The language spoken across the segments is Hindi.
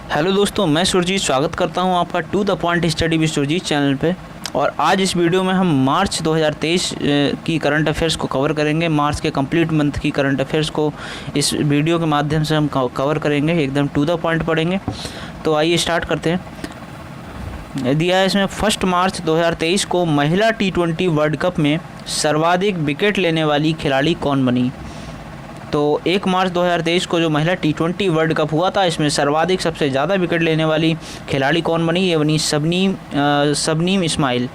हेलो दोस्तों, मैं सुरजीत स्वागत करता हूं आपका to the point study with Surjeet channel पे। और आज इस वीडियो में हम मार्च 2023 की करंट अफेयर्स को कवर करेंगे। मार्च के कंप्लीट मंथ की करंट अफेयर्स को इस वीडियो के माध्यम से हम कवर करेंगे, एकदम टू द पॉइंट पढ़ेंगे। तो आइए स्टार्ट करते हैं। दिया है इसमें 1 मार्च 2023 को महिला T20 वर्ल्ड कप में सर्वाधिक विकेट लेने वाली खिलाड़ी कौन बनी। तो 1 मार्च 2023 को जो महिला T20 वर्ल्ड कप हुआ था, इसमें सर्वाधिक सबसे ज़्यादा विकेट लेने वाली खिलाड़ी कौन बनी, ये बनी शबनीम इस्माइल।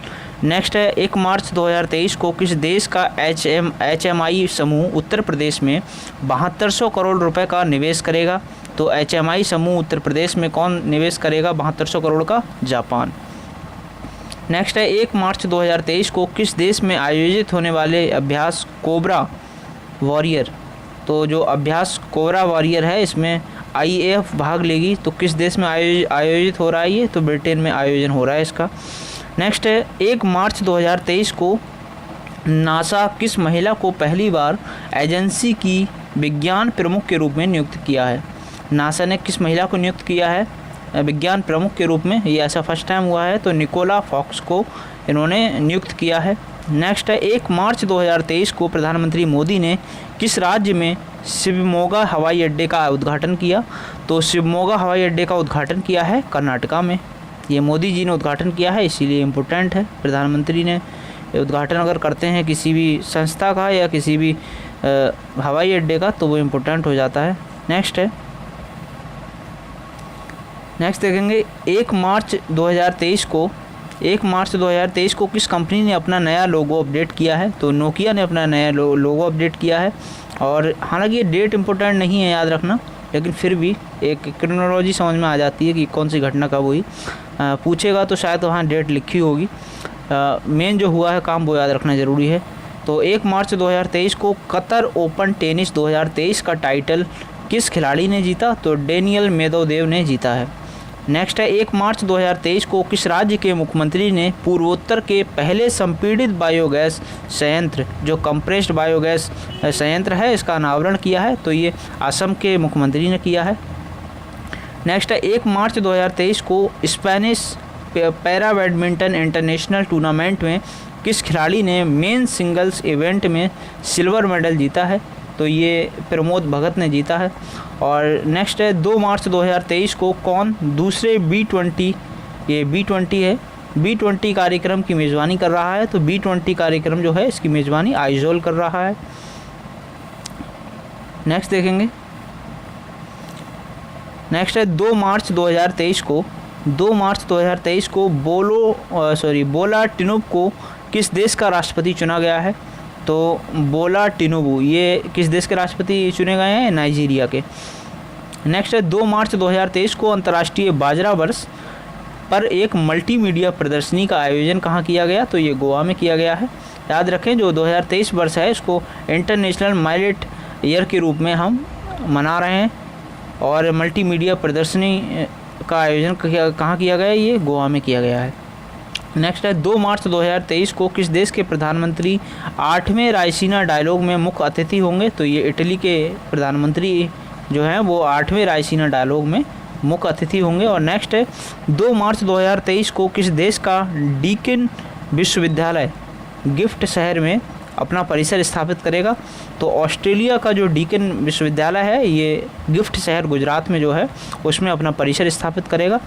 नेक्स्ट है 1 मार्च 2023 को किस देश का HMI समूह उत्तर प्रदेश में 7200 करोड़ रुपए का निवेश करेगा। तो HMI समूह उत्तर प्रदेश में कौन निवेश करेगा 7200 करोड़ का? जापान। नेक्स्ट है 1 मार्च 2023 को किस देश में आयोजित होने वाले अभ्यास कोबरा वॉरियर। तो जो अभ्यास कोबरा वॉरियर है, इसमें IAF भाग लेगी। तो किस देश में आयोजित हो रहा है ये? तो ब्रिटेन में आयोजन हो रहा है इसका। नेक्स्ट है 1 मार्च 2023 को नासा किस महिला को पहली बार एजेंसी की विज्ञान प्रमुख के रूप में नियुक्त किया है। नासा ने किस महिला को नियुक्त किया है विज्ञान प्रमुख के रूप में? ये ऐसा फर्स्ट टाइम हुआ है। तो निकोला फॉक्स को इन्होंने नियुक्त किया है। नेक्स्ट है 1 मार्च 2023 को प्रधानमंत्री मोदी ने किस राज्य में शिवमोगा हवाई अड्डे का उद्घाटन किया। तो शिवमोगा हवाई अड्डे का उद्घाटन किया है कर्नाटका में। ये मोदी जी ने उद्घाटन किया है, इसीलिए इम्पोर्टेंट है। प्रधानमंत्री ने उद्घाटन अगर करते हैं किसी भी संस्था का या किसी भी हवाई अड्डे का, तो वो इम्पोर्टेंट हो जाता है। नेक्स्ट देखेंगे 1 मार्च 2023 को किस कंपनी ने अपना नया लोगो अपडेट किया है। तो नोकिया ने अपना नया लोगो अपडेट किया है। और हालांकि ये डेट इम्पोर्टेंट नहीं है याद रखना, लेकिन फिर भी एक क्रोनोलॉजी समझ में आ जाती है कि कौन सी घटना कब हुई। पूछेगा तो शायद वहाँ डेट लिखी होगी। मेन जो हुआ है काम वो याद रखना ज़रूरी है। तो 1 मार्च 2023 को कतर ओपन टेनिस 2023 का टाइटल किस खिलाड़ी ने जीता। तो डेनियल मेदवेदेव ने जीता है। नेक्स्ट है 1 मार्च 2023 को किस राज्य के मुख्यमंत्री ने पूर्वोत्तर के पहले संपीड़ित बायोगैस संयंत्र, जो कंप्रेस्ड बायोगैस संयंत्र है, इसका अनावरण किया है। तो ये असम के मुख्यमंत्री ने किया है। नेक्स्ट है 1 मार्च 2023 को Spanish para badminton international tournament में किस खिलाड़ी ने मेन सिंगल्स इवेंट में सिल्वर मेडल जीता है। तो ये प्रमोद भगत ने जीता है। और नेक्स्ट है 2 मार्च 2023 को कौन दूसरे B20 है B20 कार्यक्रम की मेज़बानी कर रहा है। तो B20 कार्यक्रम जो है इसकी मेज़बानी आइजोल कर रहा है। नेक्स्ट देखेंगे। नेक्स्ट है 2 मार्च 2023 को बोला टिनुब को किस देश का राष्ट्रपति चुना गया है। तो बोला टिनुबू ये किस देश के राष्ट्रपति चुने गए हैं? नाइजीरिया के। नेक्स्ट है 2 मार्च 2023 को अंतर्राष्ट्रीय बाजरा वर्ष पर एक मल्टीमीडिया प्रदर्शनी का आयोजन कहाँ किया गया। तो ये गोवा में किया गया है। याद रखें जो 2023 वर्ष है इसको इंटरनेशनल माइलेट ईयर के रूप में हम मना रहे हैं। और मल्टीमीडिया प्रदर्शनी का आयोजन कहाँ किया गया? ये गोवा में किया गया है। नेक्स्ट है 2 मार्च 2023 को किस देश के प्रधानमंत्री 8वें रायसीना डायलॉग में मुख्य अतिथि होंगे। तो ये इटली के प्रधानमंत्री जो हैं वो 8वें रायसीना डायलॉग में मुख्य अतिथि होंगे। और नेक्स्ट है 2 मार्च 2023 को किस देश का डीकिन विश्वविद्यालय गिफ्ट शहर में अपना परिसर स्थापित करेगा। तो ऑस्ट्रेलिया का जो डीकिन विश्वविद्यालय है ये गिफ्ट शहर गुजरात में जो है उसमें अपना परिसर स्थापित करेगा।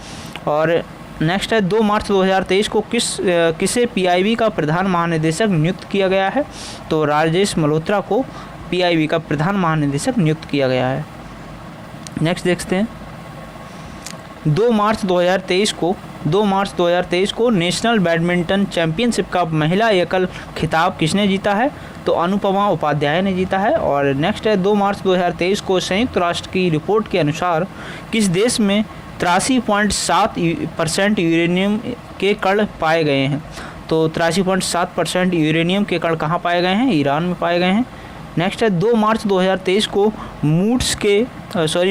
और नेक्स्ट है 2 मार्च 2023 को किसे PIB का प्रधान महानिदेशक नियुक्त किया गया है। तो राजेश मल्होत्रा को PIB का प्रधान महानिदेशक नियुक्त किया गया है। नेक्स्ट देखते हैं 2 मार्च 2023 को नेशनल बैडमिंटन चैंपियनशिप का महिला एकल खिताब किसने जीता है। तो अनुपमा उपाध्याय ने जीता है। और नेक्स्ट है 2 मार्च 2023 को संयुक्त राष्ट्र की रिपोर्ट के अनुसार किस देश में 83.7% यूरेनियम के कण पाए गए हैं। तो 83.7% यूरेनियम के कण कहाँ पाए गए हैं? ईरान में पाए गए हैं। नेक्स्ट है 2 मार्च 2023 को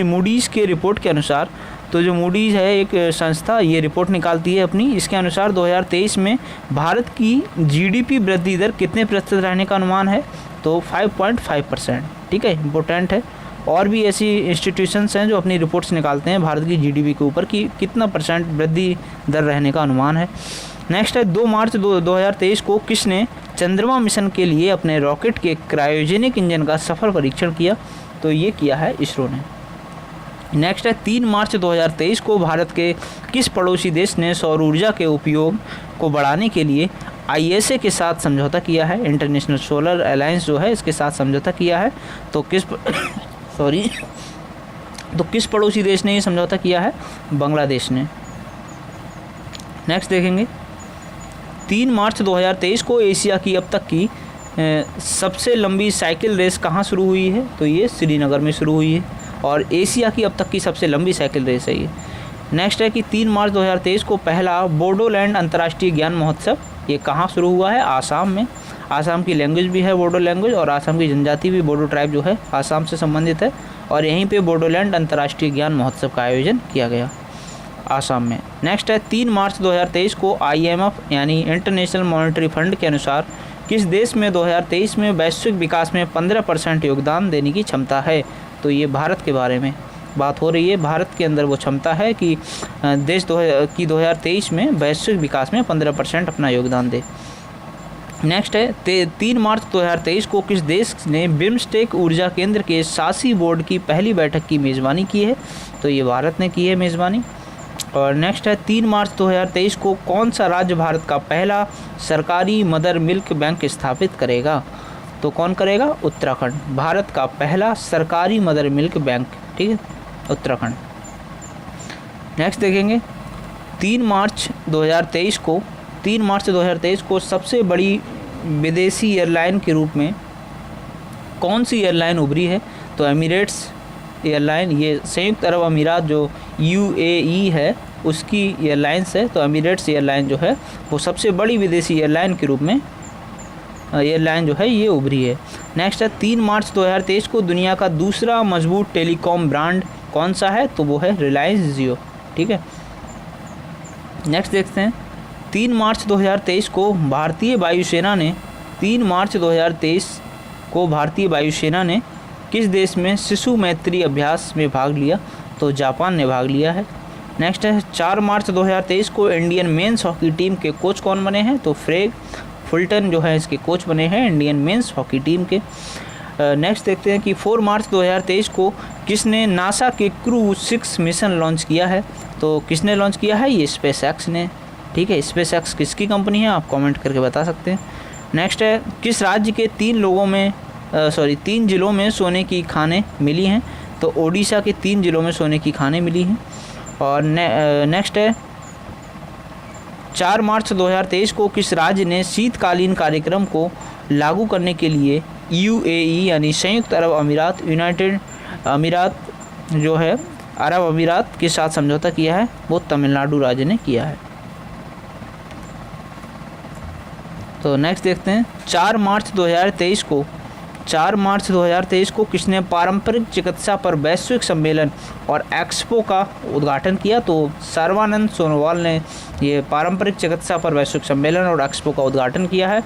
मूडीज़ के रिपोर्ट के अनुसार, तो जो मूडीज़ है एक संस्था, ये रिपोर्ट निकालती है अपनी। इसके अनुसार 2023 में भारत की GDP वृद्धि दर कितने प्रतिशत रहने का अनुमान है। तो 5.5%। ठीक है, इम्पोर्टेंट है। और भी ऐसी इंस्टीट्यूशंस हैं जो अपनी रिपोर्ट्स निकालते हैं भारत की जीडीपी के ऊपर कि कितना % वृद्धि दर रहने का अनुमान है। नेक्स्ट है 2 मार्च 2023 को किसने चंद्रमा मिशन के लिए अपने रॉकेट के क्रायोजेनिक इंजन का सफल परीक्षण किया? तो ये किया है इसरो ने। नेक्स्ट है 3 मार्च 2023 को भारत के किस पड़ोसी देश ने सौर ऊर्जा के उपयोग को बढ़ाने के लिए ISA के साथ समझौता किया है? इंटरनेशनल सोलर अलायंस जो है इसके साथ समझौता किया है। तो किस किस पड़ोसी देश ने ये समझौता किया है? बांग्लादेश ने। नेक्स्ट देखेंगे 3 मार्च 2023 को एशिया की अब तक की सबसे लंबी साइकिल रेस कहाँ शुरू हुई है? तो ये श्रीनगर में शुरू हुई है और एशिया की अब तक की सबसे लंबी साइकिल रेस है ये। नेक्स्ट है कि 3 मार्च 2023 को पहला बोडोलैंड अंतर्राष्ट्रीय ज्ञान महोत्सव ये कहाँ शुरू हुआ है? आसाम में। आसाम की लैंग्वेज भी है बोडो लैंग्वेज और आसाम की जनजाति भी बोडो ट्राइब जो है आसाम से संबंधित है और यहीं पे बोडोलैंड अंतर्राष्ट्रीय ज्ञान महोत्सव का आयोजन किया गया आसाम में। नेक्स्ट है 3 मार्च 2023 को IMF यानी इंटरनेशनल मॉनेटरी फंड के अनुसार किस देश में 2023 में वैश्विक विकास में 15% योगदान देने की क्षमता है? तो ये भारत के बारे में बात हो रही है। भारत के अंदर वो क्षमता है कि देश 2023 में वैश्विक विकास में 15% अपना योगदान दे। नेक्स्ट है 3 मार्च 2023 को किस देश ने बिम्स्टेक ऊर्जा केंद्र के शासी बोर्ड की पहली बैठक की मेज़बानी की है? तो ये भारत ने की है मेज़बानी। और नेक्स्ट है 3 मार्च 2023 को कौन सा राज्य भारत का पहला सरकारी मदर मिल्क बैंक स्थापित करेगा? तो कौन करेगा? उत्तराखंड। भारत का पहला सरकारी मदर मिल्क बैंक, ठीक है, उत्तराखंड। नेक्स्ट देखेंगे 3 मार्च 2023 को सबसे बड़ी विदेशी एयरलाइन के रूप में कौन सी एयरलाइन उभरी है? तो एमिरेट्स एयरलाइन, ये संयुक्त अरब अमीरात जो UAE है उसकी एयरलाइंस है। तो एमिरेट्स एयरलाइन जो है वो सबसे बड़ी विदेशी एयरलाइन के रूप में एयरलाइन जो है ये उभरी है। नेक्स्ट है 3 मार्च 2023 को दुनिया का दूसरा मजबूत टेलीकॉम ब्रांड कौन सा है? तो वो है रिलायंस जियो, ठीक है। नेक्स्ट देखते हैं 3 मार्च 2023 को भारतीय वायुसेना ने किस देश में शिशु मैत्री अभ्यास में भाग लिया? तो जापान ने भाग लिया है। नेक्स्ट है 4 मार्च 2023 को इंडियन मेंस हॉकी टीम के कोच कौन बने हैं? तो फ्रेग फुलटन जो है इसके कोच बने हैं इंडियन मेंस हॉकी टीम के। नेक्स्ट देखते हैं कि 4 मार्च 2023 को किसने नासा के क्रू 6 मिशन लॉन्च किया है? तो किसने लॉन्च किया है? ये स्पेसएक्स ने, ठीक है। स्पेसएक्स किसकी कंपनी है? आप कमेंट करके बता सकते हैं। नेक्स्ट है किस राज्य के 3 जिलों में सोने की खानें मिली हैं? तो ओडिशा के 3 जिलों में सोने की खानें मिली हैं। और नेक्स्ट है 4 मार्च 2023 को किस राज्य ने शीतकालीन कार्यक्रम को लागू करने के लिए UAE यानी संयुक्त अरब अमीरात जो है अरब अमीरात के साथ समझौता किया है? वो तमिलनाडु राज्य ने किया है। तो नेक्स्ट देखते हैं 4 मार्च 2023 को किसने पारंपरिक चिकित्सा पर वैश्विक सम्मेलन और एक्सपो का उद्घाटन किया? तो सर्बानंद सोनोवाल ने ये पारंपरिक चिकित्सा पर वैश्विक सम्मेलन और एक्सपो का उद्घाटन किया है।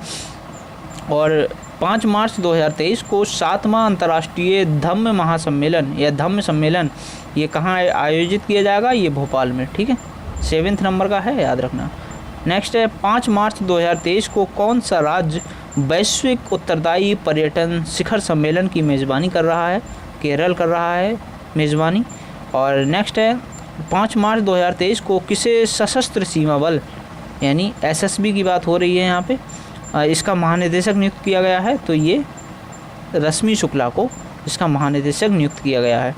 और 5 मार्च 2023 को 7वां अंतर्राष्ट्रीय धम्म महासम्मेलन या धम्म सम्मेलन ये कहाँ आयोजित किया जाएगा? ये भोपाल में, ठीक है, 7वें नंबर का है, याद रखना। नेक्स्ट है 5 मार्च 2023 को कौन सा राज्य वैश्विक उत्तरदायी पर्यटन शिखर सम्मेलन की मेज़बानी कर रहा है? केरल कर रहा है मेज़बानी। और नेक्स्ट है 5 मार्च 2023 को किसे सशस्त्र सीमा बल यानी SSB की बात हो रही है यहाँ पे, इसका महानिदेशक नियुक्त किया गया है? तो ये रश्मि शुक्ला को इसका महानिदेशक नियुक्त किया गया है।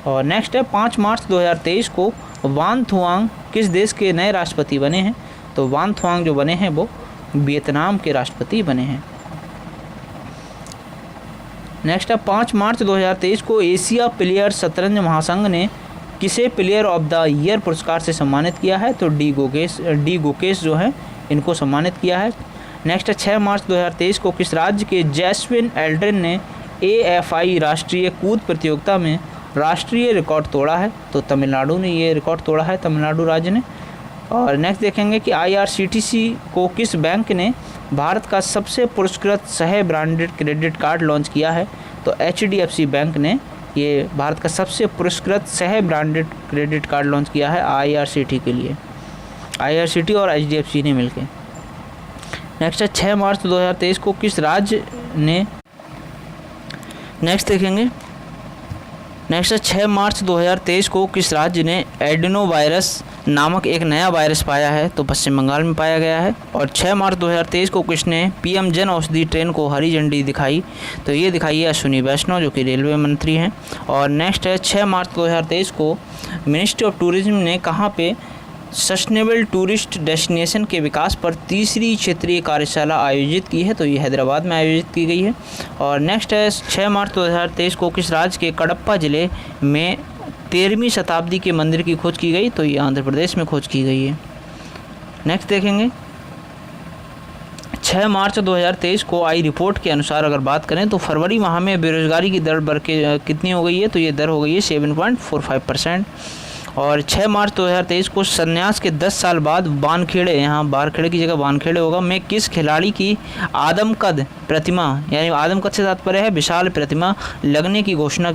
और नेक्स्ट है 5 मार्च 2023 को वान थुआंग किस देश के नए राष्ट्रपति बने हैं? तो वान थुआंग जो बने हैं वो वियतनाम के राष्ट्रपति बने हैं। नेक्स्ट है 5 मार्च 2023 को एशिया प्लेयर शतरंज महासंघ ने किसे प्लेयर ऑफ द ईयर पुरस्कार से सम्मानित किया है? तो डी गोकेश जो है इनको सम्मानित किया है। नेक्स्ट है 6 मार्च 2023 को किस राज्य के जैस्विन एल्ड्रिन ने AFI राष्ट्रीय कूद प्रतियोगिता में राष्ट्रीय रिकॉर्ड तोड़ा है? तो तमिलनाडु ने ये रिकॉर्ड तोड़ा है, तमिलनाडु राज्य ने। और नेक्स्ट देखेंगे कि IRCTC को किस बैंक ने भारत का सबसे पुरस्कृत सह ब्रांडेड क्रेडिट कार्ड लॉन्च किया है? तो HDFC बैंक ने ये भारत का सबसे पुरस्कृत सह ब्रांडेड क्रेडिट कार्ड लॉन्च किया है IRCTC के लिए, IRCTC और HDFC ने मिलकर। नेक्स्ट है 6 मार्च 2023 को किस राज्य ने, नेक्स्ट देखेंगे, नेक्स्ट है 6 मार्च 2023 को किस राज्य ने एडेनोवायरस नामक एक नया वायरस पाया है? तो पश्चिम बंगाल में पाया गया है। और 6 मार्च 2023 को किसने PM जन औषधि ट्रेन को हरी झंडी दिखाई? तो ये दिखाई है अश्विनी वैष्णव जो कि रेलवे मंत्री हैं। और नेक्स्ट है 6 मार्च 2023 को मिनिस्ट्री ऑफ टूरिज्म ने कहाँ पे सस्टेनेबल टूरिस्ट डेस्टिनेशन के विकास पर तीसरी क्षेत्रीय कार्यशाला आयोजित की है? तो ये हैदराबाद में आयोजित की गई है। और नेक्स्ट है 6 मार्च 2023 को किस राज्य के कडप्पा ज़िले में 13वीं शताब्दी के मंदिर की खोज की गई? तो ये आंध्र प्रदेश में खोज की गई है। नेक्स्ट देखेंगे 6 मार्च 2023 को आई रिपोर्ट के अनुसार अगर बात करें तो फरवरी माह में बेरोजगारी की दर बढ़ के कितनी हो गई है? तो ये दर हो गई है 7.45%। और 6 मार्च 2023 को संन्यास के 10 साल बाद बानखेड़े, यहाँ बारखेड़े की जगह बानखेड़े होगा, में किस खिलाड़ी की आदमकद प्रतिमा, यानी आदमकद से तात्पर्य है विशाल प्रतिमा लगाने की घोषणा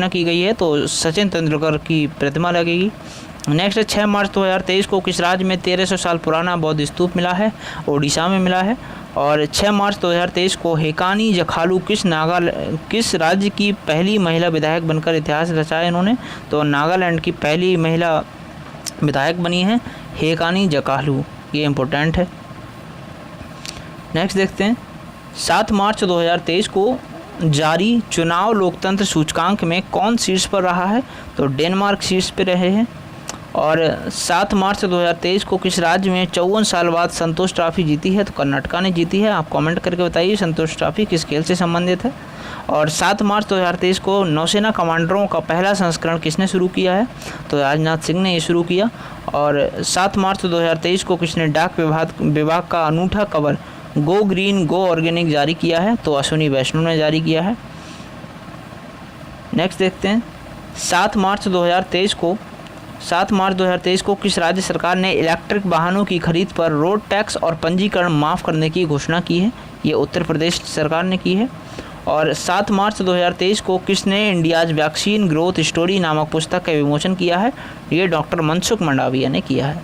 की गई है? तो सचिन तेंदुलकर की प्रतिमा लगेगी। नेक्स्ट है 6 मार्च 2023 को किस राज्य में 1300 साल पुराना बौद्ध स्तूप मिला है? ओडिशा में मिला है। और 6 मार्च 2023 को हेकानी जखालू किस राज्य की पहली महिला विधायक बनकर इतिहास रचा है इन्होंने? तो नागालैंड की पहली महिला विधायक बनी है हेकानी जखालू, ये इम्पोर्टेंट है। नेक्स्ट देखते हैं 7 मार्च 2023 को जारी चुनाव लोकतंत्र सूचकांक में कौन शीर्ष पर रहा है? तो डेनमार्क शीर्ष पर रहे हैं। और 7 मार्च 2023 को किस राज्य में 54 साल बाद संतोष ट्रॉफी जीती है? तो कर्नाटका ने जीती है। आप कमेंट करके बताइए संतोष ट्रॉफी किस खेल से संबंधित है। और 7 मार्च 2023 को नौसेना कमांडरों का पहला संस्करण किसने शुरू किया है? तो राजनाथ सिंह ने ये शुरू किया। और 7 मार्च 2023 को किसने डाक विभाग का अनूठा कवर गो ग्रीन गो ऑर्गेनिक जारी किया है? तो अश्विनी वैष्णव ने जारी किया है। नेक्स्ट देखते हैं 7 मार्च 2023 को किस राज्य सरकार ने इलेक्ट्रिक वाहनों की खरीद पर रोड टैक्स और पंजीकरण माफ़ करने की घोषणा की है? ये उत्तर प्रदेश सरकार ने की है। और 7 मार्च 2023 को किसने इंडियाज वैक्सीन ग्रोथ स्टोरी नामक पुस्तक का विमोचन किया है? ये डॉक्टर मनसुख मंडाविया ने किया है।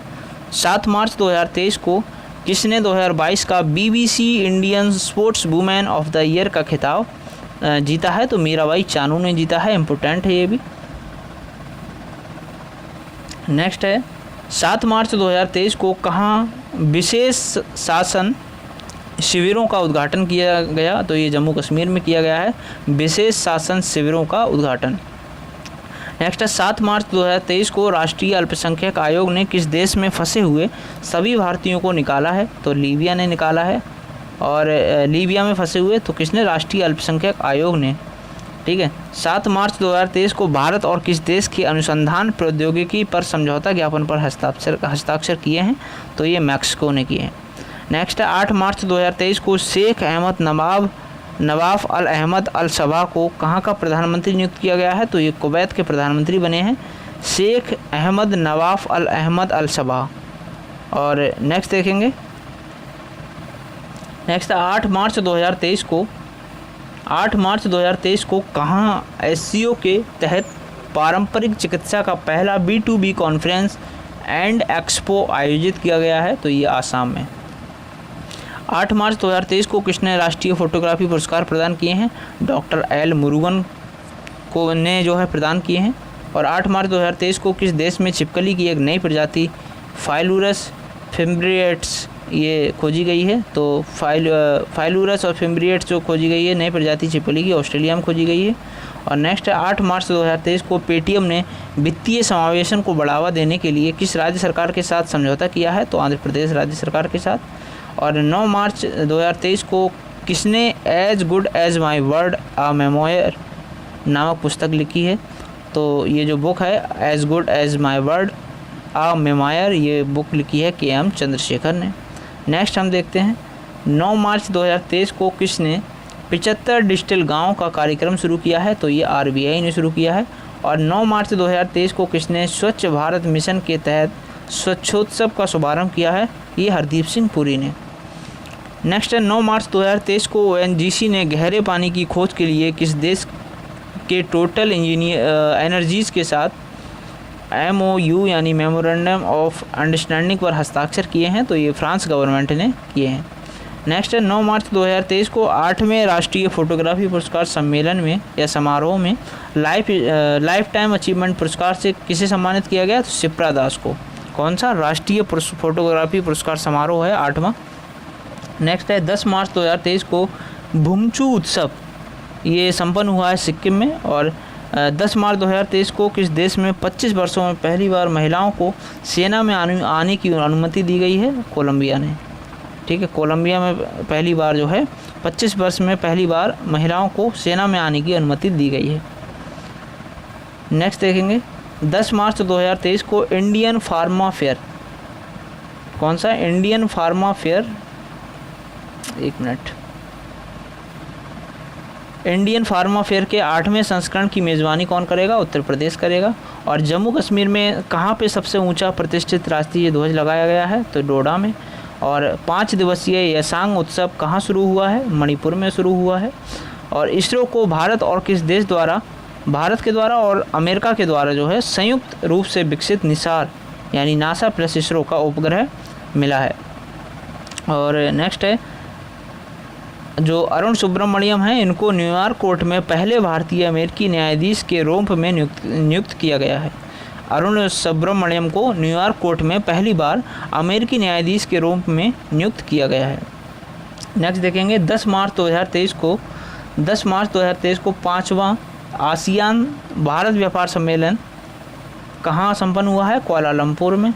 7 मार्च 2023 को किसने 2022 का BBC Indian sports women of the year का खिताब जीता है? तो मीराबाई चानू ने जीता है। इम्पोर्टेंट है ये भी। नेक्स्ट है 7 मार्च 2023 को कहाँ विशेष शासन शिविरों का उद्घाटन किया गया? तो ये जम्मू कश्मीर में किया गया है विशेष शासन शिविरों का उद्घाटन। नेक्स्ट है 7 मार्च 2023 को राष्ट्रीय अल्पसंख्यक आयोग ने किस देश में फंसे हुए सभी भारतीयों को निकाला है? तो लीबिया ने निकाला है। और लीबिया में फंसे हुए तो किसने? राष्ट्रीय अल्पसंख्यक आयोग ने। ठीक है। 7 मार्च 2023 को भारत और किस देश की अनुसंधान प्रौद्योगिकी पर समझौता ज्ञापन पर हस्ताक्षर किए हैं? तो ये मैक्सिको ने किए हैं। नेक्स्ट है 8 मार्च 2023 को शेख अहमद नवाफ अल अहमद अल सबा को कहाँ का प्रधानमंत्री नियुक्त किया गया है? तो ये कुवैत के प्रधानमंत्री बने हैं शेख अहमद नवाफ अल अहमद अल सबा। और नेक्स्ट देखेंगे नेक्स्ट 8 मार्च 2023 को कहाँ SCO के तहत पारंपरिक चिकित्सा का पहला B2B कॉन्फ्रेंस एंड एक्सपो आयोजित किया गया है? तो ये आसाम में। 8 मार्च 2023 को किसने राष्ट्रीय फोटोग्राफी पुरस्कार प्रदान किए हैं? डॉक्टर L मुरुगन को ने जो है प्रदान किए हैं। और 8 मार्च 2023 को किस देश में छिपकली की एक नई प्रजाति फाइलूरस फिम्ब्रिएट्स ये खोजी गई है? तो फाइलूरस और फिम्ब्रिएट्स जो खोजी गई है नई प्रजाति छिपकली की ऑस्ट्रेलिया में खोजी गई है। और नेक्स्ट है 8 मार्च 2023 को पेटीएम ने वित्तीय समावेशन को बढ़ावा देने के लिए किस राज्य सरकार के साथ समझौता किया है? तो आंध्र प्रदेश राज्य सरकार के साथ। और 9 मार्च 2023 को किसने as good as my word a memoir नामक पुस्तक लिखी है? तो ये जो बुक है as good as my word a memoir, ये बुक लिखी है KM चंद्रशेखर ने। नेक्स्ट हम देखते हैं 9 मार्च 2023 को किसने 75 डिजिटल गांव का कार्यक्रम शुरू किया है? तो ये RBI ने शुरू किया है। और 9 मार्च 2023 को किसने स्वच्छ भारत मिशन के तहत स्वच्छोत्सव का शुभारंभ किया है? ये हरदीप सिंह पुरी ने। नेक्स्ट है 9 मार्च 2023 को ONGC ने गहरे पानी की खोज के लिए किस देश के टोटल एनर्जीज़ के साथ MOU यानी मेमोरेंडम ऑफ अंडरस्टैंडिंग पर हस्ताक्षर किए हैं। तो ये फ्रांस गवर्नमेंट ने किए हैं। नेक्स्ट है 9 मार्च 2023 को 8वें राष्ट्रीय फोटोग्राफी पुरस्कार सम्मेलन में या समारोह में लाइफ टाइम अचीवमेंट पुरस्कार से किसे सम्मानित किया गया? तो शिप्रा दास को। कौन सा? राष्ट्रीय फोटोग्राफी पुरस्कार समारोह है 8वां। नेक्स्ट है 10 मार्च 2023 को भुमचू उत्सव ये संपन्न हुआ है सिक्किम में। और 10 मार्च 2023 को किस देश में 25 वर्षों में पहली बार महिलाओं को सेना में आने की अनुमति दी गई है? कोलंबिया ने। ठीक है, कोलंबिया में पहली बार जो है 25 वर्ष में पहली बार महिलाओं को सेना में आने की अनुमति दी गई है। नेक्स्ट देखेंगे 10 मार्च 2023 को इंडियन फार्मा फेयर। कौन सा? इंडियन फार्मा फेयर, एक मिनट। इंडियन फार्मा फेयर के 8वें संस्करण की मेज़बानी कौन करेगा? उत्तर प्रदेश करेगा। और जम्मू कश्मीर में कहाँ पे सबसे ऊंचा प्रतिष्ठित राष्ट्रीय ध्वज लगाया गया है? तो डोडा में। और 5 दिवसीय यसांग उत्सव कहाँ शुरू हुआ है? मणिपुर में शुरू हुआ है। और इसरो को भारत और किस देश द्वारा? भारत के द्वारा और अमेरिका के द्वारा जो है संयुक्त रूप से विकसित निसार यानी नासा प्लस इसरो का उपग्रह मिला है। और नेक्स्ट है जो अरुण सुब्रमण्यम हैं, इनको न्यूयॉर्क कोर्ट में पहले भारतीय अमेरिकी न्यायाधीश के रूप में नियुक्त किया गया है। अरुण सुब्रमण्यम को न्यूयॉर्क कोर्ट में पहली बार अमेरिकी न्यायाधीश के रूप में नियुक्त किया गया है। नेक्स्ट देखेंगे 10 मार्च 2023 को 5वां आसियान भारत व्यापार सम्मेलन कहाँ संपन्न हुआ है? कुआलालंपुर में।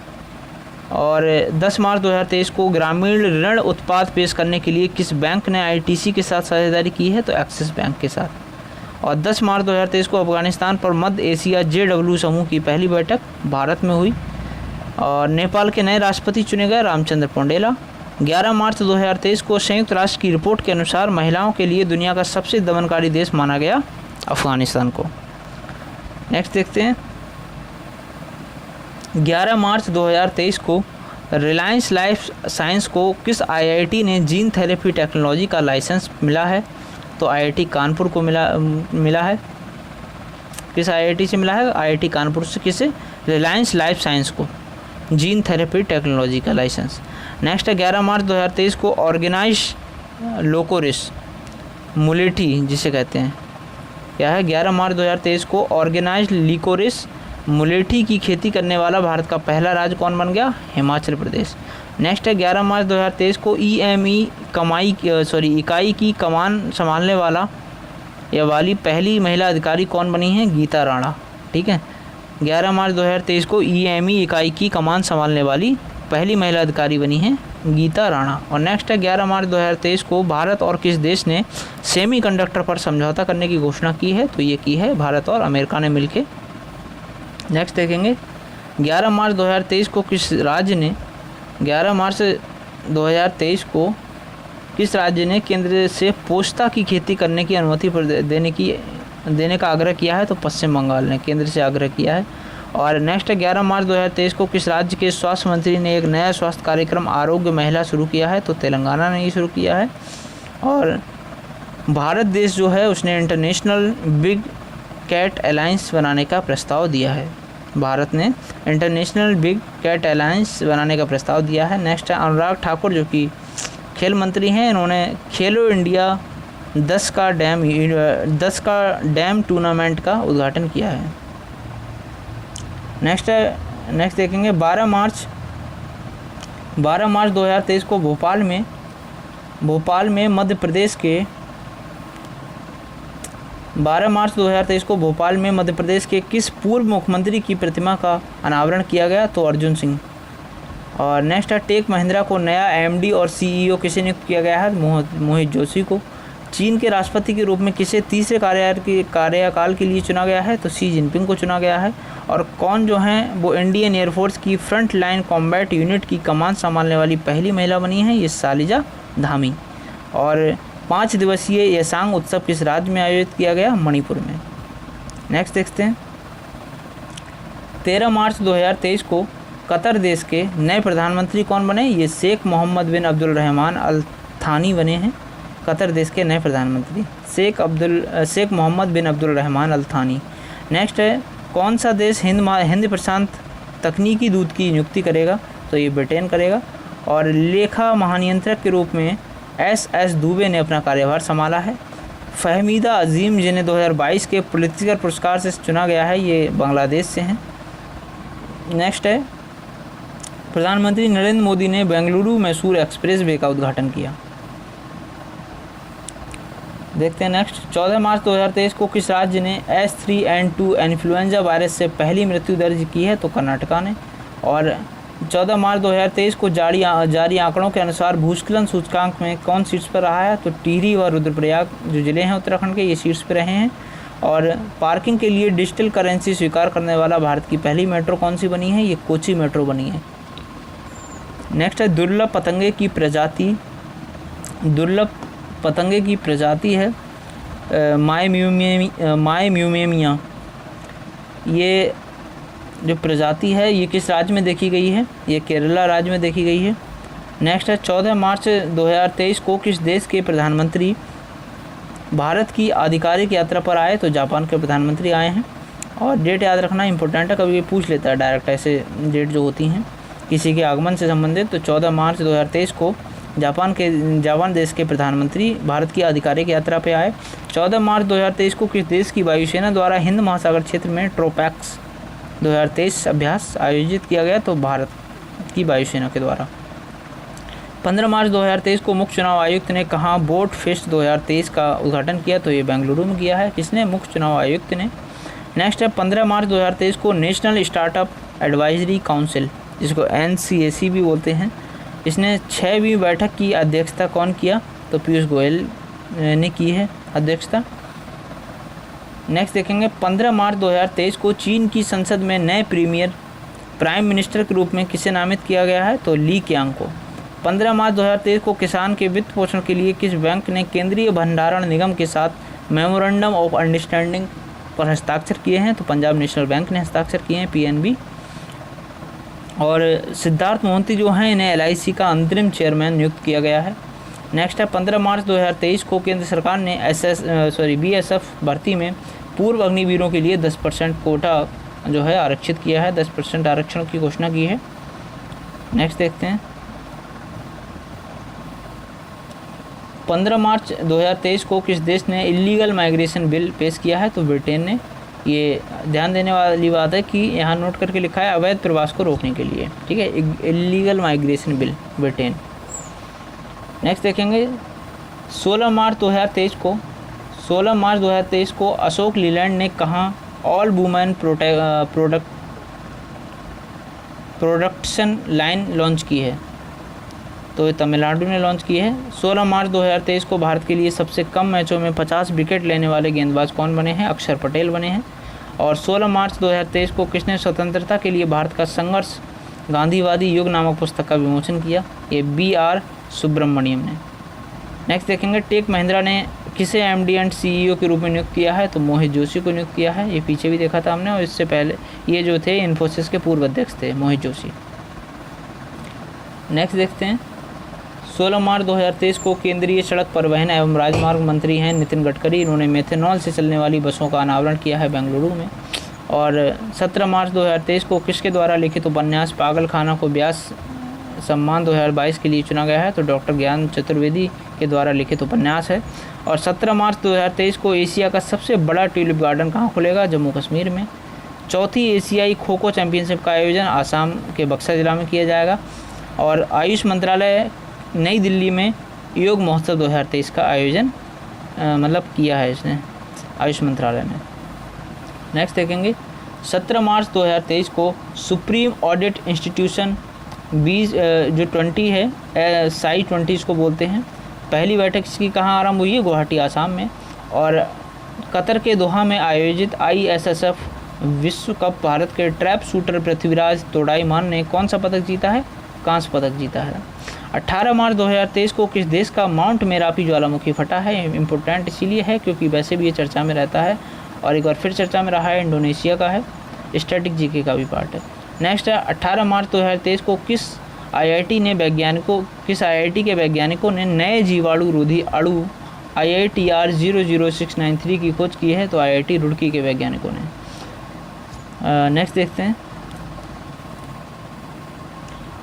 और 10 मार्च 2023 को ग्रामीण ऋण उत्पाद पेश करने के लिए किस बैंक ने ITC के साथ साझेदारी की है? तो एक्सिस बैंक के साथ। और 10 मार्च 2023 को अफगानिस्तान पर मध्य एशिया JW समूह की पहली बैठक भारत में हुई। और नेपाल के नए राष्ट्रपति चुने गए रामचंद्र पौडेला। 11 मार्च 2023 को संयुक्त राष्ट्र की रिपोर्ट के अनुसार महिलाओं के लिए दुनिया का सबसे दमनकारी देश माना गया अफगानिस्तान को। नेक्स्ट देखते हैं 11 मार्च 2023 को रिलायंस लाइफ साइंस को किस IIT ने जीन थेरेपी टेक्नोलॉजी का लाइसेंस मिला है? तो IIT कानपुर को मिला है। किस IIT से मिला है? IIT कानपुर से। किसे? रिलायंस लाइफ साइंस को जीन थेरेपी टेक्नोलॉजी का लाइसेंस। नेक्स्ट है 11 मार्च 2023 को ऑर्गेनाइज लोकोरिस मुलेठी जिसे कहते हैं, क्या है? 11 मार्च 2023 को ऑर्गेनाइज लिकोरिस मुलेठी की खेती करने वाला भारत का पहला राज्य कौन बन गया? हिमाचल प्रदेश। नेक्स्ट है 11 मार्च 2023 को EME इकाई की कमान संभालने वाली पहली महिला अधिकारी कौन बनी है? गीता राणा। ठीक है, 11 मार्च 2023 को EME इकाई की कमान संभालने वाली पहली महिला अधिकारी बनी है गीता राणा। और नेक्स्ट है 11 मार्च 2023 को भारत और किस देश ने सेमीकंडक्टर पर समझौता करने की घोषणा की है? तो ये की है भारत और अमेरिका ने मिलकर। नेक्स्ट देखेंगे 11 मार्च 2023 को किस राज्य ने 11 मार्च 2023 को किस राज्य ने केंद्र से पोस्ता की खेती करने की अनुमति देने का आग्रह किया है? तो पश्चिम बंगाल ने केंद्र से आग्रह किया है। और नेक्स्ट है 11 मार्च 2023 को किस राज्य के स्वास्थ्य मंत्री ने एक नया स्वास्थ्य कार्यक्रम आरोग्य महिला शुरू किया है? तो तेलंगाना ने ही शुरू किया है। और भारत देश जो है उसने इंटरनेशनल बिग कैट अलायंस बनाने का प्रस्ताव दिया है। भारत ने इंटरनेशनल बिग कैट अलायंस बनाने का प्रस्ताव दिया है। नेक्स्ट है अनुराग ठाकुर जो कि खेल मंत्री हैं, इन्होंने खेलो इंडिया 10 का डैम टूर्नामेंट का उद्घाटन किया है। नेक्स्ट देखेंगे 12 मार्च 2023 को भोपाल में मध्य प्रदेश के 12 मार्च 2023 को भोपाल में मध्य प्रदेश के किस पूर्व मुख्यमंत्री की प्रतिमा का अनावरण किया गया? तो अर्जुन सिंह। और नेक्स्ट है टेक महिंद्रा को नया MD और CEO किसे नियुक्त किया गया है? मोहित जोशी को। चीन के राष्ट्रपति के रूप में किसे तीसरे कार्यकाल के लिए चुना गया है? तो शी जिनपिंग को चुना गया है। और कौन जो हैं वो इंडियन एयरफोर्स की फ्रंट लाइन कॉम्बैट यूनिट की कमान संभालने वाली पहली महिला बनी है? ये शालिजा धामी। और 5 दिवसीय यसांग उत्सव किस राज्य में आयोजित किया गया? मणिपुर में। नेक्स्ट देखते हैं 13 मार्च 2023 को कतर देश के नए प्रधानमंत्री कौन बने? ये शेख मोहम्मद बिन अब्दुल रहमान अल थानी बने हैं। कतर देश के नए प्रधानमंत्री? शेख मोहम्मद बिन अब्दुल रहमान अल थानी। नेक्स्ट है, कौन सा देश हिंद प्रशांत तकनीकी दूत की नियुक्ति करेगा? तो ये ब्रिटेन करेगा। और लेखा महानियंत्रक के रूप में एस दुबे ने अपना कार्यभार संभाला है। फहमीदा अजीम, जिन्हें 2022 के पुलित्ज़र पुरस्कार से चुना गया है, ये बांग्लादेश से हैं। नेक्स्ट है, प्रधानमंत्री नरेंद्र मोदी ने बेंगलुरु मैसूर एक्सप्रेस वे का उद्घाटन किया। देखते हैं नेक्स्ट, 14 मार्च 2023 को किस राज्य ने H3N2 इन्फ्लुएंजा वायरस से पहली मृत्यु दर्ज की है? तो कर्नाटका ने। और 14 मार्च 2023 को जारी आंकड़ों के अनुसार भूस्खलन सूचकांक में कौन शीर्ष पर रहा है? तो टिहरी व रुद्रप्रयाग जो ज़िले हैं उत्तराखंड के, ये शीर्ष पर रहे हैं। और पार्किंग के लिए डिजिटल करेंसी स्वीकार करने वाला भारत की पहली मेट्रो कौन सी बनी है? ये कोची मेट्रो बनी है। नेक्स्ट है, दुर्लभ पतंगे की प्रजाति है मायम्यूमेमिया। ये जो प्रजाति है ये किस राज्य में देखी गई है? ये केरला राज्य में देखी गई है। नेक्स्ट है, 14 मार्च 2023 को किस देश के प्रधानमंत्री भारत की आधिकारिक यात्रा पर आए? तो जापान के प्रधानमंत्री आए हैं। और डेट याद रखना इंपॉर्टेंट है, कभी पूछ लेता है डायरेक्ट ऐसे डेट जो होती हैं किसी के आगमन से संबंधित। तो 14 मार्च 2023 को जापान देश के प्रधानमंत्री भारत की आधिकारिक यात्रा पे आए। 14 मार्च 2023 को किस देश की वायुसेना द्वारा हिंद महासागर क्षेत्र में ट्रोपैक्स 2023 अभ्यास आयोजित किया गया? तो भारत की वायुसेना के द्वारा। 15 मार्च 2023 को मुख्य चुनाव आयुक्त ने कहाँ बोट फेस्ट 2023 का उद्घाटन किया? तो ये बेंगलुरु में किया है। किसने? मुख्य चुनाव आयुक्त ने। नेक्स्ट है, 15 मार्च 2023 को नेशनल स्टार्टअप एडवाइजरी काउंसिल, जिसको NCAC भी बोलते हैं, इसने 6वीं बैठक की अध्यक्षता कौन किया? तो पीयूष गोयल ने की है अध्यक्षता। नेक्स्ट देखेंगे, 15 मार्च 2023 को चीन की संसद में नए प्राइम मिनिस्टर के रूप में किसे नामित किया गया है? तो ली कीयांग को। 15 मार्च 2023 को किसान के वित्त पोषण के लिए किस बैंक ने केंद्रीय भंडारण निगम के साथ मेमोरेंडम ऑफ अंडरस्टैंडिंग पर हस्ताक्षर किए हैं? तो पंजाब नेशनल बैंक ने हस्ताक्षर किए हैं, PNB। और सिद्धार्थ मोहंती जो हैं, इन्हें LIC का अंतरिम चेयरमैन नियुक्त किया गया है। नेक्स्ट है, 15 मार्च 2023 को केंद्र सरकार ने BSF भर्ती में पूर्व अग्निवीरों के लिए 10% कोटा जो है आरक्षित किया है, 10% आरक्षण की घोषणा की है। नेक्स्ट देखते हैं, 15 मार्च 2023 को किस देश ने इलीगल माइग्रेशन बिल पेश किया है? तो ब्रिटेन ने। ये ध्यान देने वाली बात है कि यहाँ नोट करके लिखा है अवैध प्रवास को रोकने के लिए, ठीक है, illegal migration bill, Britain. Next देखेंगे, 16 मार्च 2023 को अशोक लीलैंड ने कहाँ all women production line launch की है? तो ये तमिलनाडु ने लॉन्च की है। 16 मार्च 2023 को भारत के लिए सबसे कम मैचों में 50 विकेट लेने वाले गेंदबाज कौन बने हैं? अक्षर पटेल बने हैं। और 16 मार्च 2023 को किसने स्वतंत्रता के लिए भारत का संघर्ष गांधीवादी युग नामक पुस्तक का विमोचन किया? ये BR सुब्रमण्यम ने। नेक्स्ट देखेंगे, टेक महिंद्रा ने किसे MD एंड CEO के रूप में नियुक्त किया है? तो मोहित जोशी को नियुक्त किया है। ये पीछे भी देखा था हमने, और इससे पहले ये जो थे इन्फोसिस के पूर्व अध्यक्ष थे, मोहित जोशी। नेक्स्ट देखते हैं, 16 मार्च 2023 को केंद्रीय सड़क परिवहन एवं राजमार्ग मंत्री हैं नितिन गडकरी, इन्होंने मेथनॉल से चलने वाली बसों का अनावरण किया है बेंगलुरु में। और 17 मार्च 2023 को किसके द्वारा लिखित उपन्यास पागलखाना को व्यास सम्मान 2022 के लिए चुना गया है? तो डॉक्टर ज्ञान चतुर्वेदी के द्वारा लिखित उपन्यास है। और 17 मार्च 2023 को एशिया का सबसे बड़ा ट्यूलिप गार्डन कहाँ खुलेगा? जम्मू कश्मीर में। चौथी एशियाई खो खो चैंपियनशिप का आयोजन आसाम के बक्सर जिला में किया जाएगा। और आयुष मंत्रालय नई दिल्ली में योग महोत्सव 2023 का आयोजन किया है इसने, आयुष मंत्रालय ने। नेक्स्ट देखेंगे, 17 मार्च 2023 को सुप्रीम ऑडिट इंस्टीट्यूशन 20 जो 20 है, SAI 20 इसको बोलते हैं, पहली बैठक इसकी कहाँ आरंभ हुई है? गुवाहाटी आसाम में। और कतर के दोहा में आयोजित ISSF विश्व कप भारत के ट्रैप शूटर पृथ्वीराज तोडाईमान ने कौन सा पदक जीता है? कांस्य पदक जीता है। 18 मार्च 2023 को किस देश का माउंट मेरापी ज्वालामुखी फटा है? इम्पोर्टेंट इसीलिए है क्योंकि वैसे भी ये चर्चा में रहता है, और एक बार फिर चर्चा में रहा है, इंडोनेशिया का है, स्टैटिक GK का भी पार्ट है। नेक्स्ट है, 18 मार्च 2023 को किस किस आईआईटी के वैज्ञानिकों ने नए जीवाणु रोधी अणु IITR 00693 की खोज की है? तो IIT रुड़की के वैज्ञानिकों ने। नेक्स्ट देखते हैं।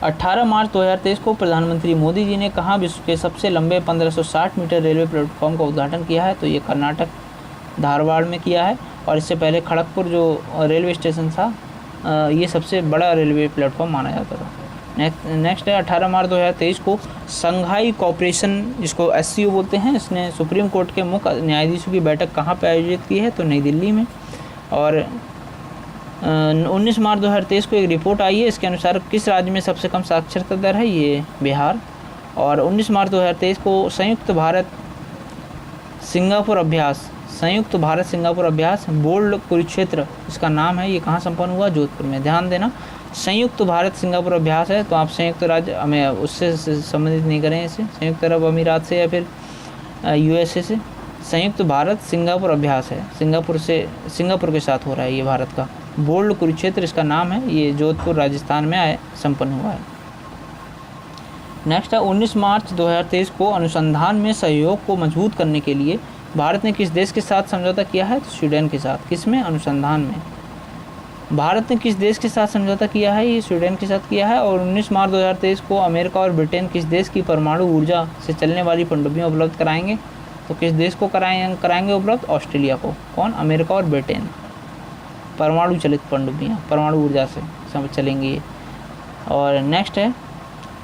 18 मार्च 2023 को प्रधानमंत्री मोदी जी ने कहाँ विश्व के सबसे लंबे 1560 मीटर रेलवे प्लेटफॉर्म का उद्घाटन किया है? तो ये कर्नाटक धारवाड़ में किया है। और इससे पहले खड़गपुर जो रेलवे स्टेशन था, ये सबसे बड़ा रेलवे प्लेटफॉर्म माना जाता था। नेक्स्ट है 18 मार्च 2023 को संघाई कोऑपरेशन, जिसको SCO बोलते हैं, इसने सुप्रीम कोर्ट के मुख्य न्यायाधीशों की बैठक कहाँ पर आयोजित की है? तो नई दिल्ली में। और 19 मार्च 2023 को एक रिपोर्ट आई है, इसके अनुसार किस राज्य में सबसे कम साक्षरता दर है? ये बिहार। और 19 मार्च 2023 को संयुक्त भारत सिंगापुर अभ्यास बोल्ड कुरुक्षेत्र इसका नाम है, ये कहाँ संपन्न हुआ? जोधपुर में। ध्यान देना, संयुक्त भारत सिंगापुर अभ्यास है, तो आप संयुक्त राज्य हमें उससे संबंधित नहीं करें इसे, संयुक्त अरब अमीरात से या फिर USA से। संयुक्त भारत सिंगापुर अभ्यास है, सिंगापुर के साथ हो रहा है ये भारत का। बोल्ड कुरुक्षेत्र इसका नाम है, ये जोधपुर राजस्थान में संपन्न हुआ है। नेक्स्ट है 19 मार्च 2023 को अनुसंधान में सहयोग को मजबूत करने के लिए भारत ने किस देश के साथ समझौता किया है? तो स्वीडन के साथ। किसमें? अनुसंधान में। भारत ने किस देश के साथ समझौता किया है? ये स्वीडन के साथ किया है। और 19 मार्च 2023 को अमेरिका और ब्रिटेन किस देश की परमाणु ऊर्जा से चलने वाली पनडुब्बियां उपलब्ध कराएंगे? तो किस देश को कराएंगे उपलब्ध? ऑस्ट्रेलिया को। कौन? अमेरिका और ब्रिटेन। परमाणु चलित पनडुब्बियाँ, परमाणु ऊर्जा से सब चलेंगी ये। और नेक्स्ट है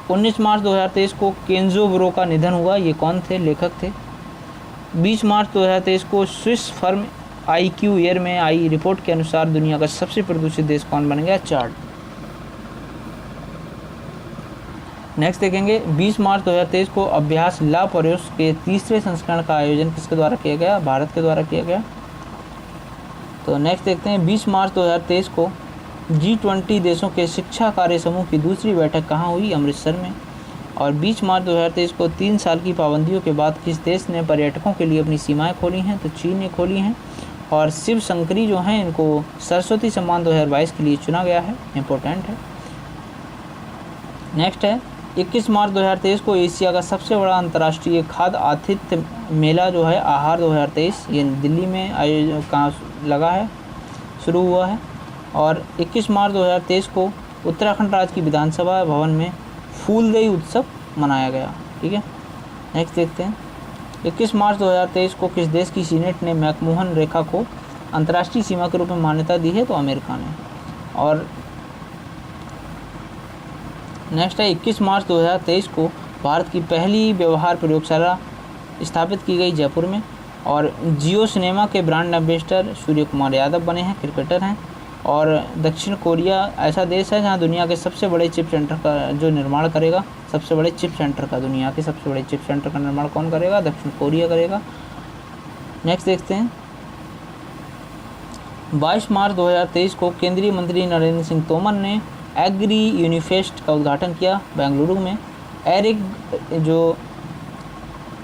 19 मार्च 2023 को केंजो ब्रो का निधन हुआ। ये कौन थे? लेखक थे। 20 मार्च 2023 को स्विस फर्म IQ एयर में आई रिपोर्ट के अनुसार दुनिया का सबसे प्रदूषित देश कौन बन गया? चाड। नेक्स्ट देखेंगे 20 मार्च 2023 को अभ्यास ला परोस के तीसरे संस्करण का आयोजन किसके द्वारा किया गया? भारत के द्वारा किया गया। तो नेक्स्ट देखते हैं 20 मार्च 2023 को G20 देशों के शिक्षा कार्य समूह की दूसरी बैठक कहाँ हुई? अमृतसर में। और 20 मार्च 2023 को 3 साल की पाबंदियों के बाद किस देश ने पर्यटकों के लिए अपनी सीमाएं खोली हैं? तो चीन ने खोली हैं। और शिव शंकरी जो हैं इनको सरस्वती सम्मान 2022 के लिए चुना गया है, इम्पोर्टेंट है। नेक्स्ट है 21 मार्च 2023 को एशिया का सबसे बड़ा अंतर्राष्ट्रीय खाद्य आतिथ्य मेला जो है आहार 2023, ये दिल्ली में लगा है, शुरू हुआ है। और 21 मार्च 2023 को उत्तराखंड राज्य की विधानसभा भवन में फूलदेई उत्सव मनाया गया। ठीक है, नेक्स्ट देखते हैं 21 मार्च 2023 को किस देश की सीनेट ने मैकमोहन रेखा को अंतर्राष्ट्रीय सीमा के रूप में मान्यता दी है? तो अमेरिका ने। और नेक्स्ट है 21 मार्च 2023 को भारत की पहली व्यवहार प्रयोगशाला स्थापित की गई जयपुर में। और जियो सिनेमा के ब्रांड एम्बेसडर सूर्य कुमार यादव बने हैं, क्रिकेटर हैं। और दक्षिण कोरिया ऐसा देश है जहां दुनिया के सबसे बड़े चिप सेंटर का जो निर्माण करेगा, सबसे बड़े चिप सेंटर का, दुनिया के सबसे बड़े चिप सेंटर का निर्माण कौन करेगा? दक्षिण कोरिया करेगा। नेक्स्ट देखते हैं 22 मार्च 2023 को केंद्रीय मंत्री नरेंद्र सिंह तोमर ने एग्री यूनिफेस्ट का उद्घाटन किया बेंगलुरु में।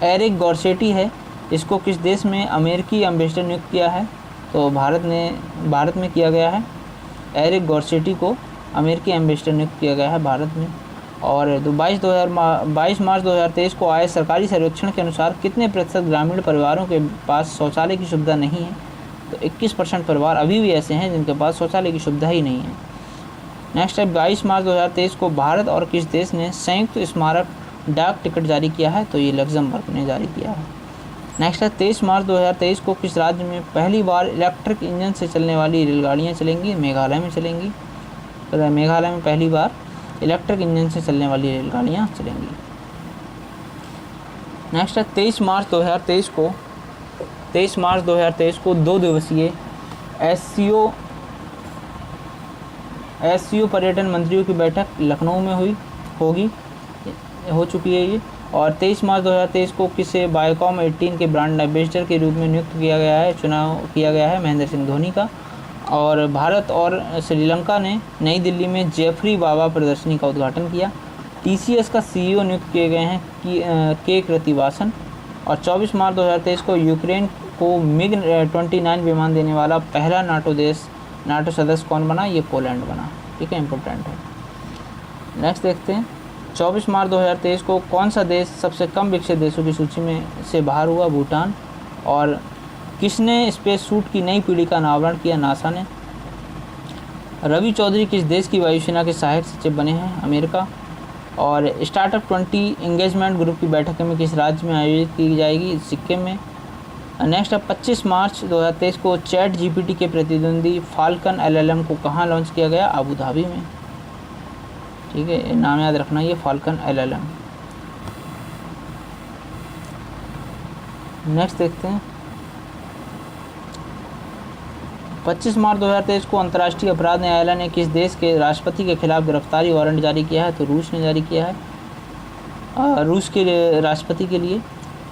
एरिक गॉर्सेटी है, इसको किस देश में अमेरिकी एम्बेसडर नियुक्त किया है? तो भारत में किया गया है। एरिक गॉर्सेटी को अमेरिकी एम्बेसडर नियुक्त किया गया है भारत में। और 22 मार्च 2023 को आए सरकारी सर्वेक्षण के अनुसार कितने प्रतिशत ग्रामीण परिवारों के पास शौचालय की सुविधा नहीं है? तो 21% परिवार अभी भी ऐसे हैं जिनके पास शौचालय की सुविधा ही नहीं है। नेक्स्ट है 22 मार्च 2023 को भारत और किस देश ने संयुक्त स्मारक डाक टिकट जारी किया है? तो ये लग्जमबर्ग ने जारी किया है। नेक्स्ट है 23 मार्च 2023 को किस राज्य में पहली बार इलेक्ट्रिक इंजन से चलने वाली रेलगाड़ियाँ चलेंगी? मेघालय में चलेंगी। तो मेघालय में पहली बार इलेक्ट्रिक इंजन से चलने वाली रेलगाड़ियाँ चलेंगी। नेक्स्ट है 23 मार्च 2023 को 2 दिवसीय SCO पर्यटन मंत्रियों की बैठक लखनऊ में हो चुकी है ये। और 23 मार्च 2023 को किसे बायोकॉम 18 के ब्रांड एम्बेसडर के रूप में नियुक्त किया गया है, चुनाव किया गया है महेंद्र सिंह धोनी का। और भारत और श्रीलंका ने नई दिल्ली में जेफरी बाबा प्रदर्शनी का उद्घाटन किया। TCS का CEO नियुक्त किए गए हैं के कृतिवासन। और 24 मार्च 2023 को यूक्रेन को MiG-29 विमान देने वाला पहला नाटो सदस्य कौन बना? ये पोलैंड बना। ठीक है, इम्पोर्टेंट है। नेक्स्ट देखते हैं 24 मार्च 2023 को कौन सा देश सबसे कम विकसित देशों की सूची में से बाहर हुआ? भूटान। और किसने स्पेस सूट की नई पीढ़ी का अनावरण किया? नासा ने। रवि चौधरी किस देश की वायुसेना के सहायक सचिव बने हैं? अमेरिका। और स्टार्टअप 20 एंगेजमेंट ग्रुप की बैठकें में किस राज्य में आयोजित की जाएगी? सिक्किम में। नेक्स्ट है 25 मार्च 2023 को चैट जीपीटी के प्रतिद्वंदी फाल्कन एलएलएम को कहाँ लॉन्च किया गया? अबू धाबी में। ठीक है, नाम याद रखना, ये फाल्कन एलएलएम। नेक्स्ट देखते हैं 25 मार्च 2023 को अंतर्राष्ट्रीय अपराध न्यायालय ने किस देश के राष्ट्रपति के खिलाफ गिरफ्तारी वारंट जारी किया है? तो रूस ने जारी किया है, रूस के राष्ट्रपति के लिए।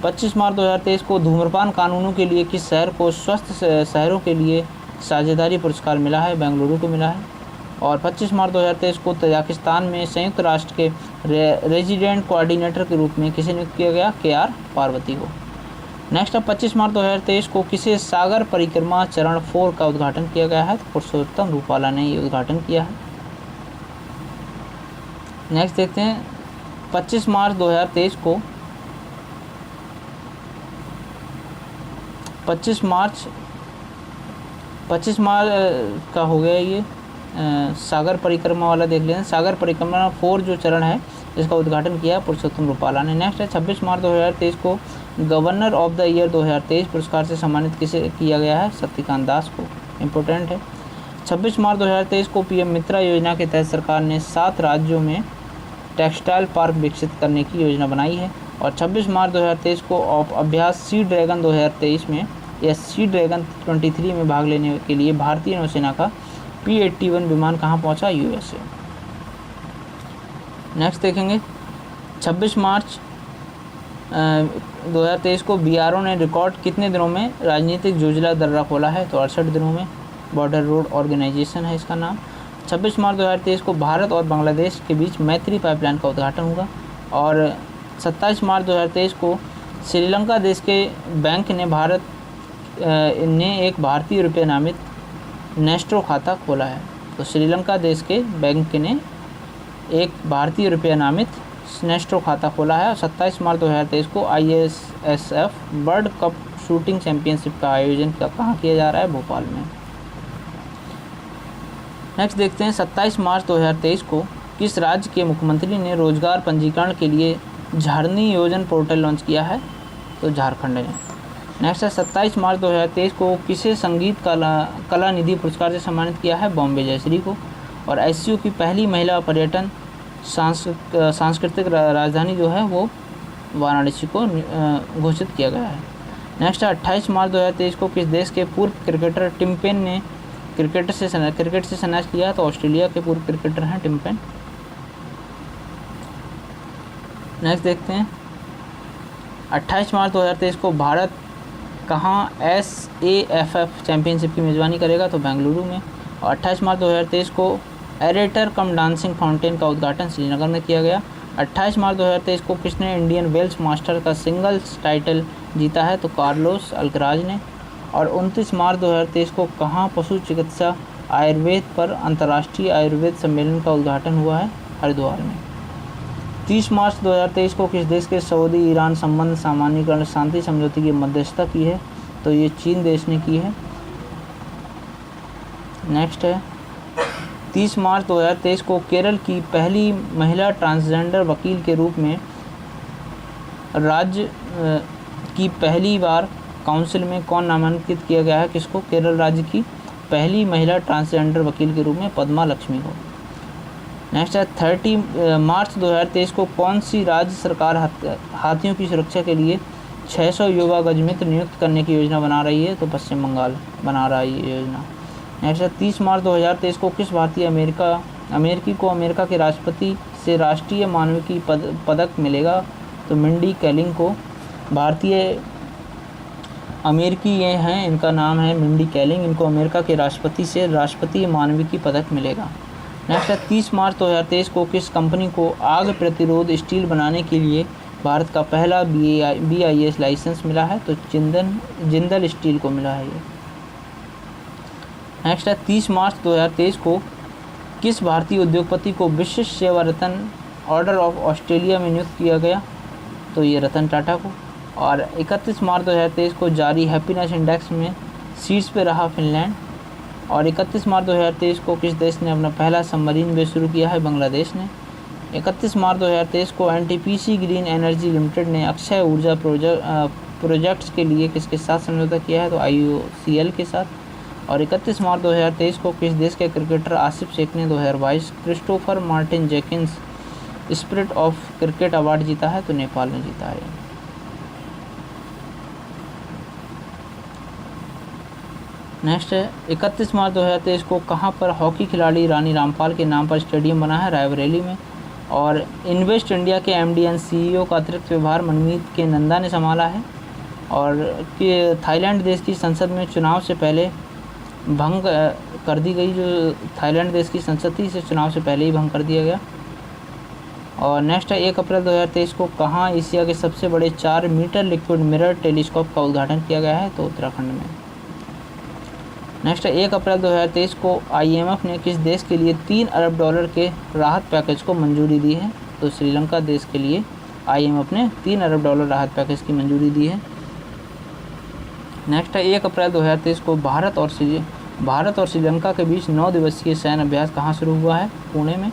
25 मार्च 2023 को धूम्रपान कानूनों के लिए किस शहर को स्वस्थ शहरों के लिए साझेदारी पुरस्कार मिला है? बेंगलुरु को मिला है। और 25 मार्च 2023 को तजाकिस्तान में संयुक्त राष्ट्र के रेजिडेंट कोऑर्डिनेटर के रूप में किसे नियुक्त किया गया? KR पार्वती को। नेक्स्ट है 25 मार्च 2023 को किसे सागर परिक्रमा चरण 4 का उद्घाटन किया गया है? तो पुरुषोत्तम रूपाला ने ये उद्घाटन किया है। नेक्स्ट देखते हैं 25 मार्च 2023 को 25 मार्च का हो गया ये सागर परिक्रमा वाला देख लें। सागर परिक्रमा 4 जो चरण है इसका उद्घाटन किया पुरुषोत्तम रूपाला ने। नेक्स्ट है 26 मार्च 2023 को गवर्नर ऑफ द ईयर 2023 पुरस्कार से सम्मानित किसे किया गया है? सत्यकांत दास को। इम्पोर्टेंट है। 26 मार्च 2023 को PM मित्रा योजना के तहत सरकार ने 7 राज्यों में टेक्सटाइल पार्क विकसित करने की योजना बनाई है। और 26 मार्च 2023 को अभ्यास सी ड्रैगन 2023 में या सी ड्रैगन 23 में भाग लेने के लिए भारतीय नौसेना का P-81 विमान कहाँ पहुँचा? USA। नेक्स्ट देखेंगे 26 मार्च 2023 को BRO ने रिकॉर्ड कितने दिनों में राजनीतिक जोजिला दर्रा खोला है? तो 68 दिनों में। बॉर्डर रोड ऑर्गेनाइजेशन है इसका नाम। 26 मार्च 2023 को भारत और बांग्लादेश के बीच मैत्री पाइपलाइन का उद्घाटन होगा। और 27 मार्च 2023 को श्रीलंका देश के बैंक ने एक भारतीय रुपये नामित नेस्ट्रो खाता खोला है। तो श्रीलंका देश के बैंक ने एक भारतीय रुपये नामित नेस्ट्रो खाता खोला है। और 27 मार्च 2023 को ISSF world cup shooting championship का आयोजन कहाँ किया जा रहा है? भोपाल में। नेक्स्ट देखते हैं 27 मार्च 2023 को किस राज्य के मुख्यमंत्री ने रोजगार पंजीकरण के लिए झारनी योजन पोर्टल लॉन्च किया है? तो झारखंड ने। नेक्स्ट है 27 मार्च 2023 को किसे संगीत कला निधि पुरस्कार से सम्मानित किया है? बॉम्बे जयश्री को। और SCO की पहली महिला पर्यटन सांस्कृतिक राजधानी जो है वो वाराणसी को घोषित किया गया है। नेक्स्ट है 28 मार्च 2023 को किस देश के पूर्व क्रिकेटर टिम पेन ने क्रिकेट से संन्यास लिया? तो ऑस्ट्रेलिया के पूर्व क्रिकेटर हैं टिम पेन। नेक्स्ट देखते हैं 28 मार्च 2023 को भारत कहाँ SAFF चैंपियनशिप की मेज़बानी करेगा? तो बेंगलुरु में। और 28 मार्च 2023 को एरेटर कम डांसिंग फाउंटेन का उद्घाटन श्रीनगर में किया गया। 28 मार्च 2023 को किसने इंडियन वेल्स मास्टर का सिंगल्स टाइटल जीता है? तो कार्लोस अल्कराज ने। और 29 मार्च 2023 को कहाँ पशु चिकित्सा आयुर्वेद पर अंतर्राष्ट्रीय आयुर्वेद सम्मेलन का उद्घाटन हुआ है? हरिद्वार में। 30 मार्च 2023 को किस देश के सऊदी ईरान संबंध सामान्यीकरण शांति समझौते की मध्यस्थता की है? तो ये चीन देश ने की है। नेक्स्ट है 30 मार्च 2023 को केरल की पहली महिला ट्रांसजेंडर वकील के रूप में राज्य की पहली बार काउंसिल में कौन नामांकित किया गया है? किसको? केरल राज्य की पहली महिला ट्रांसजेंडर वकील के रूप में पद्मा लक्ष्मी को। नेक्स्ट है 30 मार्च 2023 को कौन सी राज्य सरकार हाथियों की सुरक्षा के लिए 600 युवा गजमित्र नियुक्त करने की योजना बना रही है? तो पश्चिम बंगाल बना रहा है ये योजना। नेक्स्ट है 30 मार्च 2023 को किस भारतीय अमेरिकी को अमेरिका के राष्ट्रपति से राष्ट्रीय मानविकी पदक मिलेगा? तो मिंडी कैलिंग को। भारतीय अमेरिकी ये हैं, इनका नाम है मिंडी कैलिंग, इनको अमेरिका के राष्ट्रपति से राष्ट्रपति मानविकी पदक मिलेगा। नेक्स्ट है 30 मार्च 2023 को किस कंपनी को आग प्रतिरोध स्टील बनाने के लिए भारत का पहला BIS लाइसेंस मिला है? तो जिंदल स्टील को मिला है ये। नेक्स्ट है 30 मार्च 2023 को किस भारतीय उद्योगपति को विशिष्ट सेवा रत्न ऑर्डर ऑफ ऑस्ट्रेलिया में नियुक्त किया गया, तो ये रतन टाटा को। और 31 मार्च 2023 को जारी हैप्पीनेस इंडेक्स में शीर्ष पे रहा फिनलैंड। और 31 मार्च 2023 को किस देश ने अपना पहला सबमरीन बेस शुरू किया है? बांग्लादेश ने। 31 मार्च 2023 को एनटीपीसी ग्रीन एनर्जी लिमिटेड ने अक्षय ऊर्जा प्रोजेक्ट्स के लिए किसके साथ समझौता किया है? तो IOCL के साथ। और 31 मार्च 2023 को किस देश के क्रिकेटर आसिफ शेख ने 2022 Christopher Martin Jenkins spirit of cricket award जीता है? तो नेपाल ने जीता है। नेक्स्ट है 31 मार्च 2023 को कहाँ पर हॉकी खिलाड़ी रानी रामपाल के नाम पर स्टेडियम बना है? रायबरेली में। और इन्वेस्ट इंडिया के MD एंड CEO का अतिरिक्त व्यवहार मनमीत के नंदा ने संभाला है। और कि थाईलैंड देश की संसद में चुनाव से पहले भंग कर दी गई, जो थाईलैंड देश की संसद थी इसे चुनाव से पहले ही भंग कर दिया गया। और नेक्स्ट है 1 अप्रैल 2023 को कहाँ एशिया के सबसे बड़े 4 मीटर लिक्विड मिरर टेलीस्कोप का उद्घाटन किया गया है? तो उत्तराखंड में। नेक्स्ट है 1 अप्रैल 2023 को IMF ने किस देश के लिए $3 अरब के राहत पैकेज को मंजूरी दी है? तो श्रीलंका देश के लिए IMF ने $3 अरब राहत पैकेज की मंजूरी दी है। नेक्स्ट है 1 अप्रैल 2023 को भारत और श्रीलंका के बीच 9 दिवसीय सैन्य अभ्यास कहाँ शुरू हुआ है? पुणे में।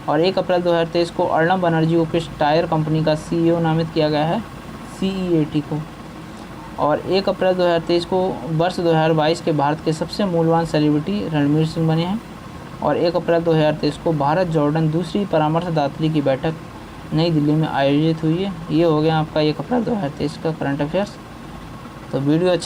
और 1 अप्रैल 2023 को अर्णब बनर्जी को किस टायर कंपनी का CEO नामित किया गया है? CEAT को। और 1 अप्रैल 2023 को वर्ष 2022 के भारत के सबसे मूल्यवान सेलिब्रिटी रणवीर सिंह बने हैं। और 1 अप्रैल 2023 को भारत जॉर्डन दूसरी परामर्शदात्री की बैठक नई दिल्ली में आयोजित हुई है। ये हो गया आपका 1 अप्रैल 2023 का करंट अफेयर्स। तो वीडियो अच्छा